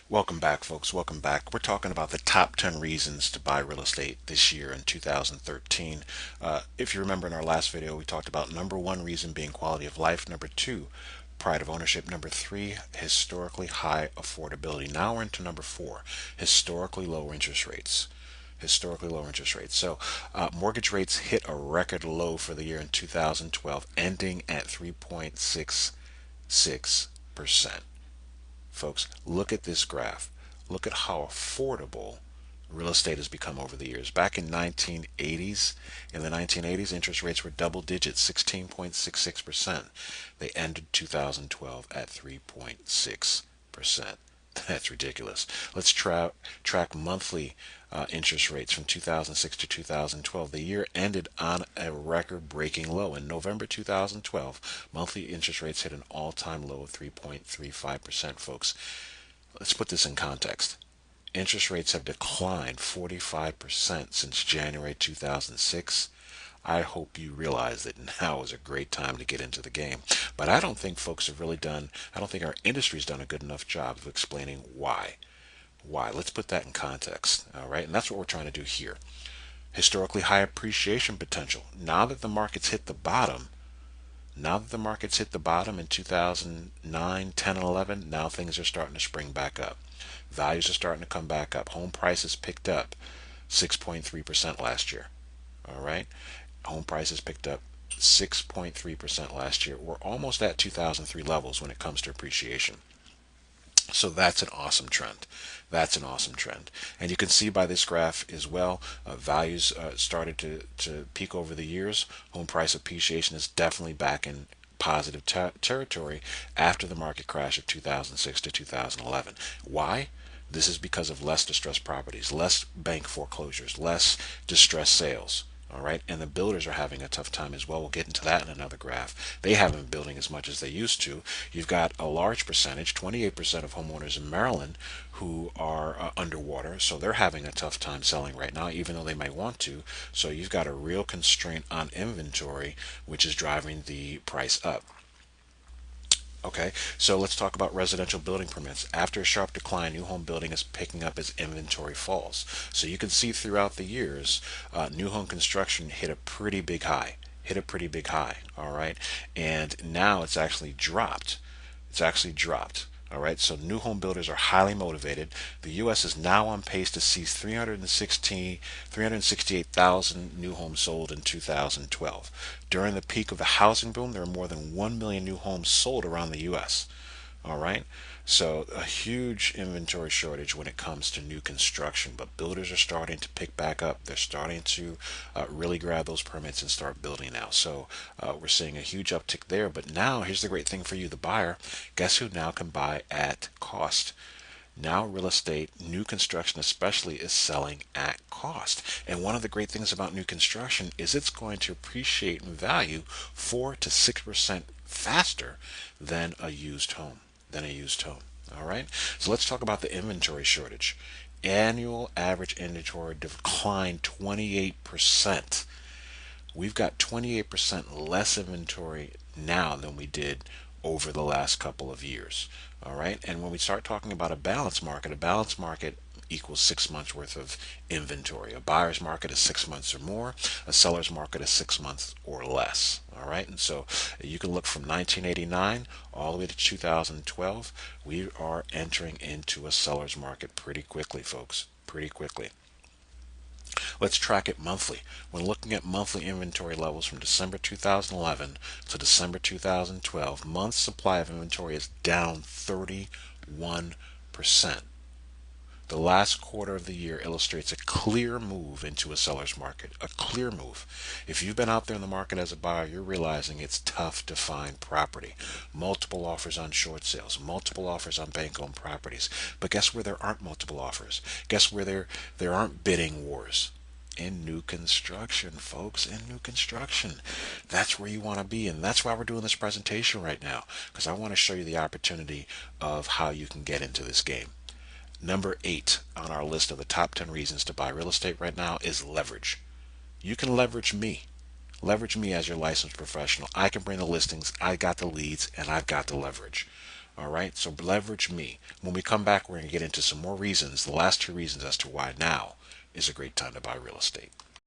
Welcome back, folks. Welcome back. We're talking about the top 10 reasons to buy real estate this year in 2013. If you remember in our last video, we talked about number one reason being quality of life, number two, pride of ownership, number three, historically high affordability. Now we're into number four, historically low interest rates. Historically low interest rates. Mortgage rates hit a record low for the year in 2012, ending at 3.66%. Folks, look at this graph. Look at how affordable real estate has become over the years. Back in the 1980s, interest rates were double digits, 16.66%. They ended 2012 at 3.6%. That's ridiculous. Let's track monthly interest rates from 2006 to 2012. The year ended on a record-breaking low. In November 2012, monthly interest rates hit an all-time low of 3.35%, folks. Let's put this in context. Interest rates have declined 45% since January 2006. I hope you realize that now is a great time to get into the game. But I don't think folks have really done, I don't think our industry's done a good enough job of explaining why. Why? Let's put that in context. All right. And that's what we're trying to do here. Historically high appreciation potential. Now that the markets hit the bottom in 2009, 10, and 11, now things are starting to spring back up. Values are starting to come back up. Home prices picked up 6.3% last year. All right. Home prices picked up 6.3% last year. We're almost at 2003 levels when it comes to appreciation. So that's an awesome trend. That's an awesome trend. And you can see by this graph as well, values started to peak over the years. Home price appreciation is definitely back in positive territory after the market crash of 2006 to 2011. Why? This is because of less distressed properties, less bank foreclosures, less distressed sales. All right, and the builders are having a tough time as well. We'll get into that in another graph. They haven't been building as much as they used to. You've got a large percentage, 28% of homeowners in Maryland, who are underwater, so they're having a tough time selling right now, even though they might want to. So you've got a real constraint on inventory, which is driving the price up. Okay, so let's talk about residential building permits. After a sharp decline, new home building is picking up as inventory falls. So you can see throughout the years, new home construction hit a pretty big high. Hit a pretty big high, all right? And now it's actually dropped. It's actually dropped. All right, so new home builders are highly motivated. The U.S. is now on pace to see 368,000 new homes sold in 2012. During the peak of the housing boom, there were more than 1 million new homes sold around the U.S. All right. So a huge inventory shortage when it comes to new construction, but builders are starting to pick back up. They're starting to really grab those permits and start building now. So we're seeing a huge uptick there. But now here's the great thing for you, the buyer. Guess who now can buy at cost? Now real estate, new construction especially, is selling at cost. And one of the great things about new construction is it's going to appreciate in value 4 to 6% faster than a used home. All right. So let's talk about the inventory shortage. Annual average inventory declined 28%. We've got 28% less inventory now than we did over the last couple of years. All right. And when we start talking about a balanced market equals 6 months worth of inventory. A buyer's market is 6 months or more. A seller's market is 6 months or less. All right. And so you can look from 1989 all the way to 2012. We are entering into a seller's market pretty quickly, folks. Pretty quickly. Let's track it monthly. When looking at monthly inventory levels from December 2011 to December 2012, months supply of inventory is down 31%. The last quarter of the year illustrates a clear move into a seller's market. A clear move. If you've been out there in the market as a buyer, you're realizing it's tough to find property. Multiple offers on short sales, multiple offers on bank-owned properties. But guess where there aren't multiple offers? Guess where there aren't bidding wars? In new construction, folks. In new construction. That's where you want to be, and that's why we're doing this presentation right now, because I want to show you the opportunity of how you can get into this game. Number 8 on our list of the top 10 reasons to buy real estate right now is leverage. You can leverage me. Leverage me as your licensed professional. I can bring the listings, I got the leads, and I've got the leverage. All right, so leverage me. When we come back, we're going to get into some more reasons, the last two reasons as to why now is a great time to buy real estate.